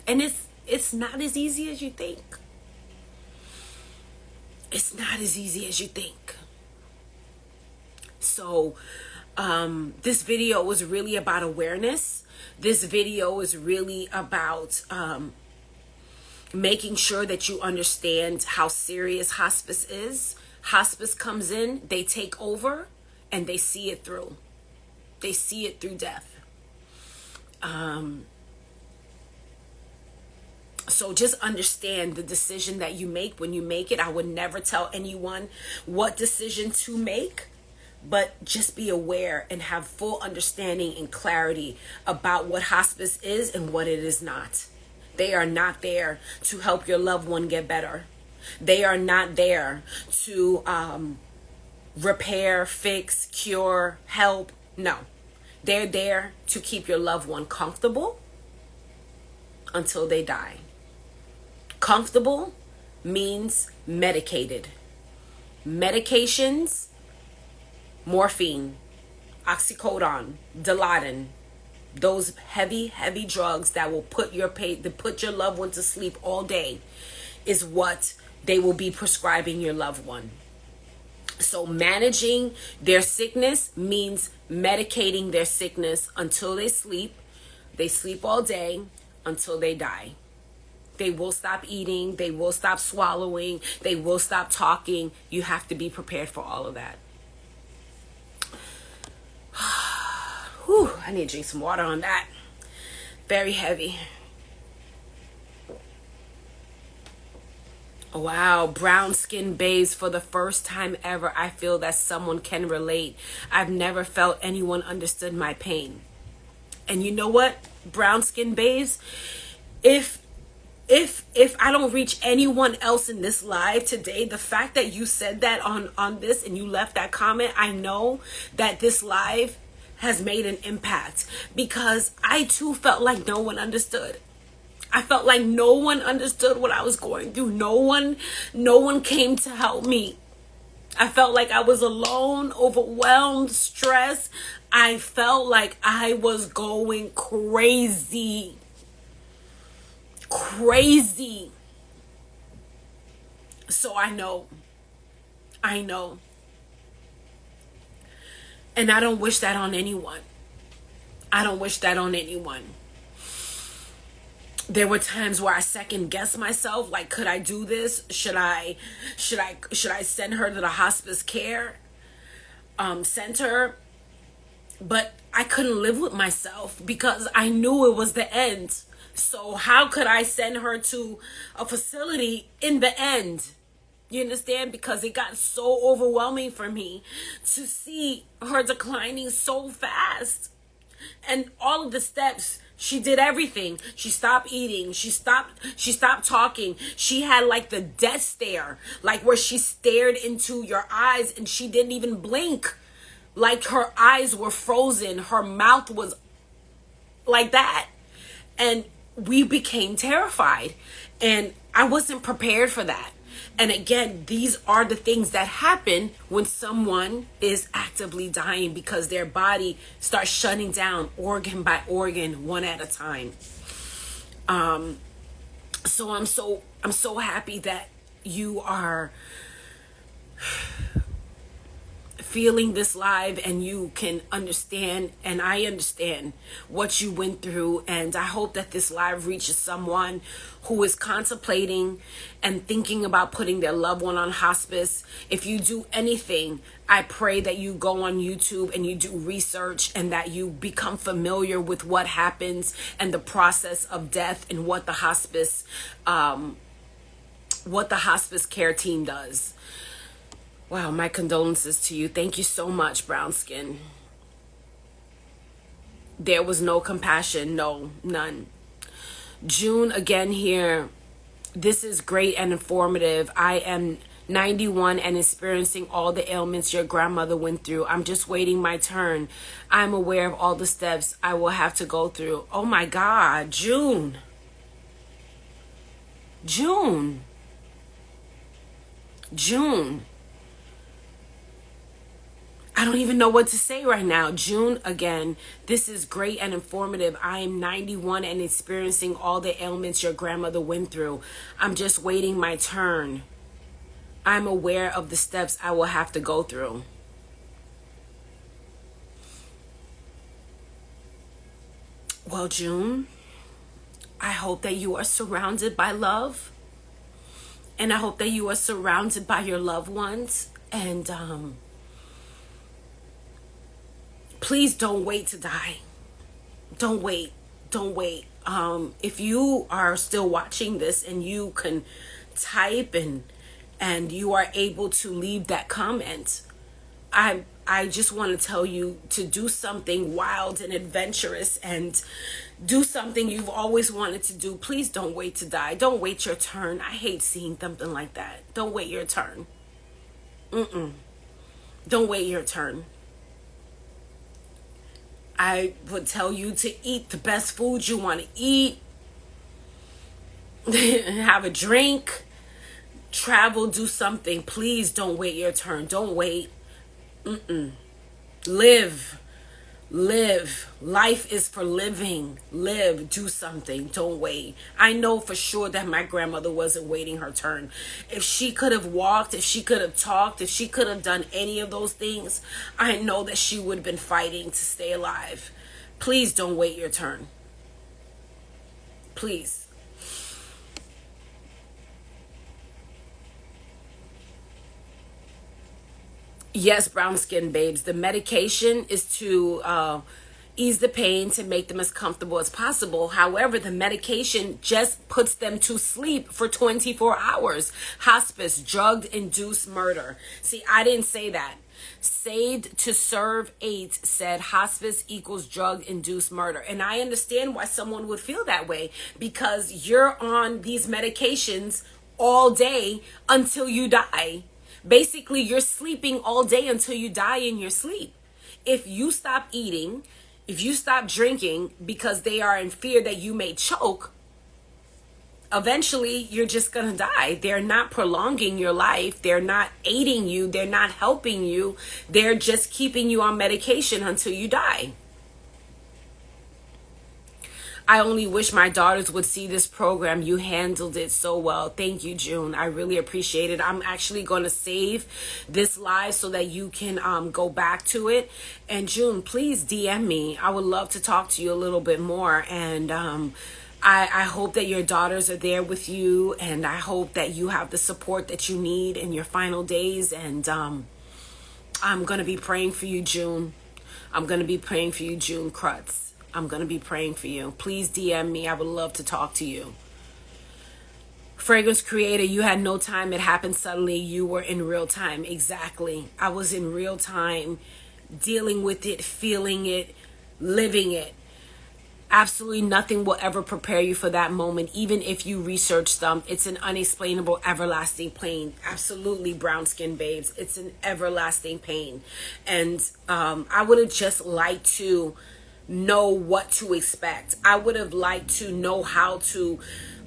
S1: And it's not as easy as you think. It's not as easy as you think. So this video was really about awareness. This video is really about making sure that you understand how serious hospice is. Hospice comes in, they take over, and they see it through. They see it through death. So just understand the decision that you make when you make it. I would never tell anyone what decision to make, but just be aware and have full understanding and clarity about what hospice is and what it is not. They are not there to help your loved one get better. They are not there to repair, fix, cure, help. No. They're there to keep your loved one comfortable until they die. Comfortable means medicated. Medications, morphine, oxycodone, Dilaudid, those heavy drugs that will put your loved one to sleep all day is what they will be prescribing your loved one. So managing their sickness means medicating their sickness until they sleep. They sleep all day until they die. They will stop eating. They will stop swallowing. They will stop talking. You have to be prepared for all of that. Whew, I need to drink some water on that. Very heavy. Wow, brown skin babes, for the first time ever, I feel that someone can relate. I've never felt anyone understood my pain. And you know what, brown skin babes, if if I don't reach anyone else in this live today, the fact that you said that on this and you left that comment, I know that this live has made an impact, because I too felt like no one understood. I felt like no one understood what I was going through. No one came to help me. I felt like I was alone, overwhelmed, stressed. I felt like I was going crazy. Crazy. So I know. And I don't wish that on anyone. There were times where I second guessed myself, like, could I do this? Should I send her to the hospice care center? But I couldn't live with myself because I knew it was the end. So how could I send her to a facility in the end? You understand? Because it got so overwhelming for me to see her declining so fast. And all of the steps, she did everything. She stopped eating. She stopped talking. She had like the death stare, like where she stared into your eyes and she didn't even blink. Like her eyes were frozen. Her mouth was like that. And we became terrified. And I wasn't prepared for that. And again, these are the things that happen when someone is actively dying, because their body starts shutting down organ by organ, one at a time. So I'm so happy that you are feeling this live and you can understand, and I understand what you went through. And I hope that this live reaches someone who is contemplating and thinking about putting their loved one on hospice. If you do anything, I pray that you go on YouTube and you do research and that you become familiar with what happens and the process of death and what the hospice care team does. Wow, my condolences to you. Thank you so much, brown skin. There was no compassion. No, none. June again here. This is great and informative. I am 91 and experiencing all the ailments your grandmother went through. I'm just waiting my turn. I'm aware of all the steps I will have to go through. Oh my God, June. I don't even know what to say right now. June, again, this is great and informative. I am 91 and experiencing all the ailments your grandmother went through. I'm just waiting my turn. I'm aware of the steps I will have to go through. Well, June, I hope that you are surrounded by love. And I hope that you are surrounded by your loved ones. And, please don't wait to die. Don't wait. If you are still watching this and you can type and you are able to leave that comment, I just want to tell you to do something wild and adventurous and do something you've always wanted to do. Please don't wait to die. Don't wait your turn. I hate seeing something like that. Don't wait your turn. Don't wait your turn. I would tell you to eat the best food you want to eat, have a drink, travel, do something. Please don't wait your turn. Don't wait. Live. Life is for living. Live. Do something. Don't wait. I know for sure that my grandmother wasn't waiting her turn. If she could have walked, if she could have talked, if she could have done any of those things, I know that she would have been fighting to stay alive. Please don't wait your turn. Please. Yes, brown skin babes. The medication is to ease the pain, to make them as comfortable as possible. However, the medication just puts them to sleep for 24 hours. Hospice, drug-induced murder. See, I didn't say that. Saved to Serve 8 said hospice equals drug-induced murder. And I understand why someone would feel that way, because you're on these medications all day until you die. Basically, you're sleeping all day until you die in your sleep. If you stop eating, if you stop drinking because they are in fear that you may choke, eventually you're just going to die. They're not prolonging your life. They're not aiding you. They're not helping you. They're just keeping you on medication until you die. I only wish my daughters would see this program. You handled it so well. Thank you, June. I really appreciate it. I'm actually going to save this live so that you can go back to it. And June, please DM me. I would love to talk to you a little bit more. And I hope that your daughters are there with you. And I hope that you have the support that you need in your final days. And I'm going to be praying for you, June. I'm going to be praying for you, June Krutz. I'm going to be praying for you. Please DM me. I would love to talk to you. Fragrance Creator, you had no time. It happened suddenly. You were in real time. Exactly. I was in real time, dealing with it, feeling it, living it. Absolutely nothing will ever prepare you for that moment. Even if you research them, it's an unexplainable, everlasting pain. Absolutely, brown skin babes. It's an everlasting pain. And I would have just liked to know what to expect. I would have liked to know how to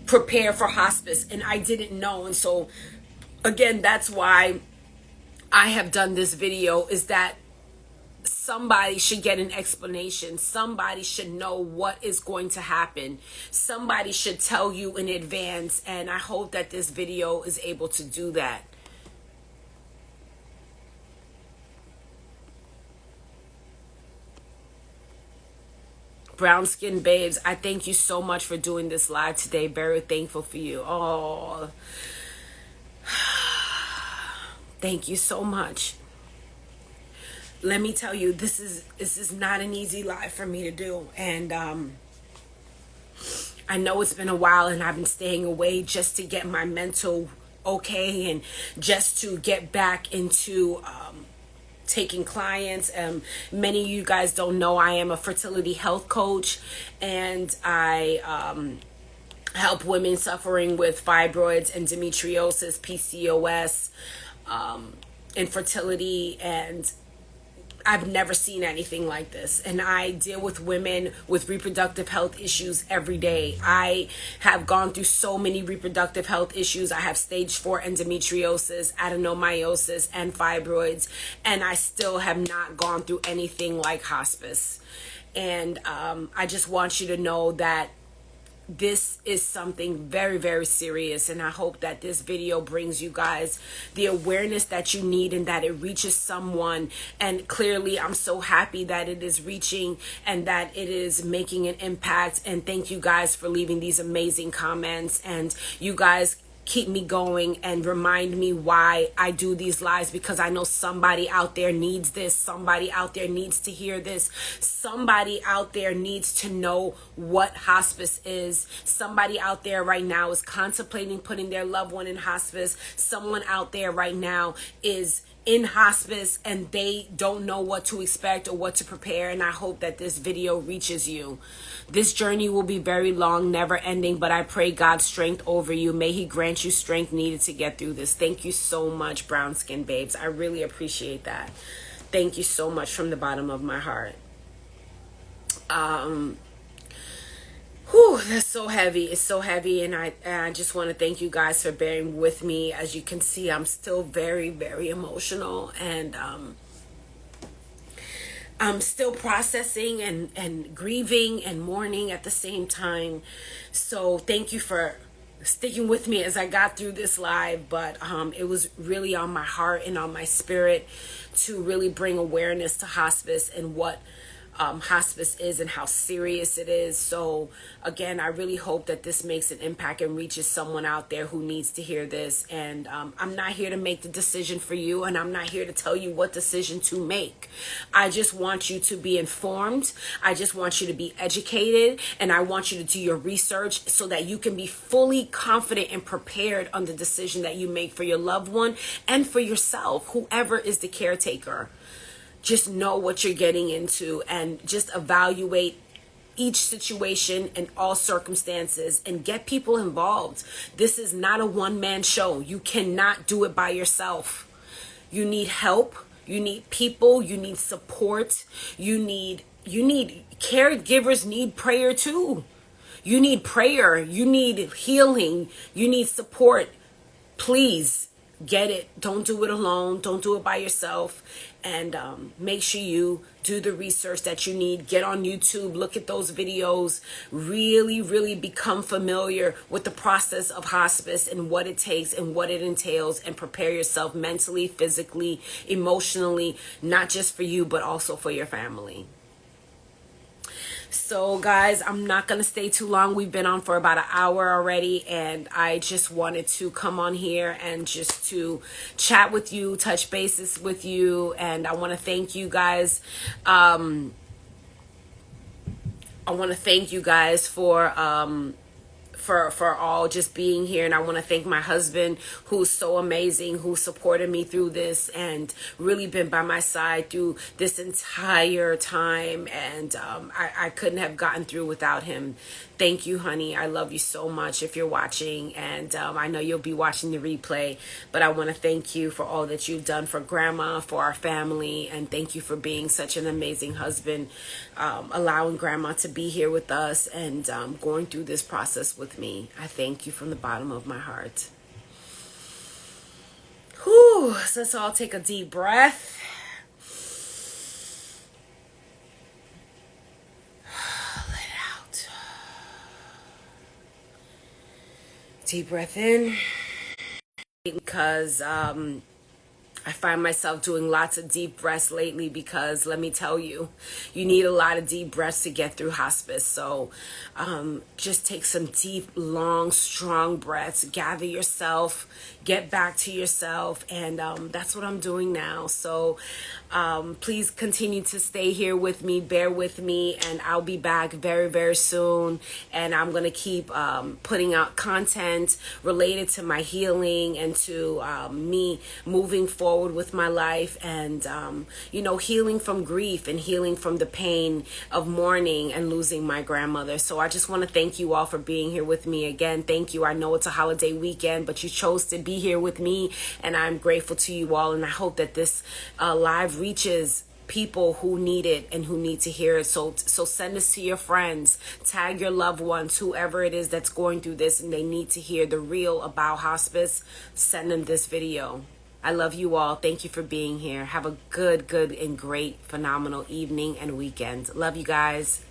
S1: prepare for hospice, and I didn't know. And so again, that's why I have done this video, is that somebody should get an explanation. Somebody should know what is going to happen. Somebody should tell you in advance, and I hope that this video is able to do that. Brown skin babes, I thank you so much for doing this live today. Very thankful for you. Oh, thank you so much. Let me tell you, this is not an easy live for me to do. And I know it's been a while, and I've been staying away just to get my mental okay, and just to get back into taking clients. Many of you guys don't know I am a fertility health coach, and I help women suffering with fibroids, endometriosis, PCOS, infertility, and I've never seen anything like this. And I deal with women with reproductive health issues every day. I have gone through so many reproductive health issues. I have stage 4 endometriosis, adenomyosis, and fibroids, and I still have not gone through anything like hospice. And I just want you to know that this is something very, very serious, and I hope that this video brings you guys the awareness that you need, and that it reaches someone. And clearly, I'm so happy that it is reaching and that it is making an impact. And thank you guys for leaving these amazing comments, and you guys keep me going and remind me why I do these lives, because I know somebody out there needs this. Somebody out there needs to hear this. Somebody out there needs to know what hospice is. Somebody out there right now is contemplating putting their loved one in hospice. Someone out there right now is in hospice and they don't know what to expect or what to prepare. And I hope that this video reaches you. This journey will be very long, never ending, but I pray God's strength over you. May he grant you strength needed to get through this. Thank you so much, brown skin babes. I really appreciate that. Thank you so much from the bottom of my heart. That's so heavy. It's so heavy, and I just want to thank you guys for bearing with me. As you can see, I'm still very, very emotional, and I'm still processing and grieving and mourning at the same time. So thank you for sticking with me as I got through this live. But it was really on my heart and on my spirit to really bring awareness to hospice and what hospice is and how serious it is. So again, I really hope that this makes an impact and reaches someone out there who needs to hear this. And I'm not here to make the decision for you, and I'm not here to tell you what decision to make. I just want you to be informed. I just want you to be educated, and I want you to do your research so that you can be fully confident and prepared on the decision that you make for your loved one and for yourself, whoever is the caretaker. Just know what you're getting into and just evaluate each situation and all circumstances and get people involved. This is not a one-man show. You cannot do it by yourself. You need help. You need people. You need support. You need caregivers need prayer too. You need prayer. You need healing. You need support. Please get it. Don't do it alone. Don't do it by yourself. And make sure you do the research that you need. Get on YouTube. Look at those videos. Really, really become familiar with the process of hospice and what it takes and what it entails, and prepare yourself mentally, physically, emotionally, not just for you, but also for your family. So guys, I'm not going to stay too long. We've been on for about an hour already, and I just wanted to come on here and just to chat with you, touch bases with you. And I want to thank you guys. I want to thank you guys for all just being here. And I want to thank my husband, who's so amazing, who supported me through this and really been by my side through this entire time. And I couldn't have gotten through without him. Thank you, honey. I love you so much if you're watching. And I know you'll be watching the replay, but I want to thank you for all that you've done for Grandma, for our family. And thank you for being such an amazing husband, allowing Grandma to be here with us and going through this process with me. I thank you from the bottom of my heart. Whew. So let's all take a deep breath. Let it out. Deep breath in. Because I find myself doing lots of deep breaths lately, because let me tell you, you need a lot of deep breaths to get through hospice. So just take some deep, long, strong breaths, gather yourself, get back to yourself. And that's what I'm doing now. So please continue to stay here with me, bear with me, and I'll be back very, very soon. And I'm going to keep putting out content related to my healing and to me moving forward with my life, and healing from grief and healing from the pain of mourning and losing my grandmother. So I just want to thank you all for being here with me again. Thank you. I know it's a holiday weekend, but you chose to be here with me, and I'm grateful to you all. And I hope that this live reaches people who need it and who need to hear it. So send this to your friends, tag your loved ones, whoever it is that's going through this and they need to hear the real about hospice. Send them this video. I love you all. Thank you for being here. Have a good and great, phenomenal evening and weekend. Love you guys.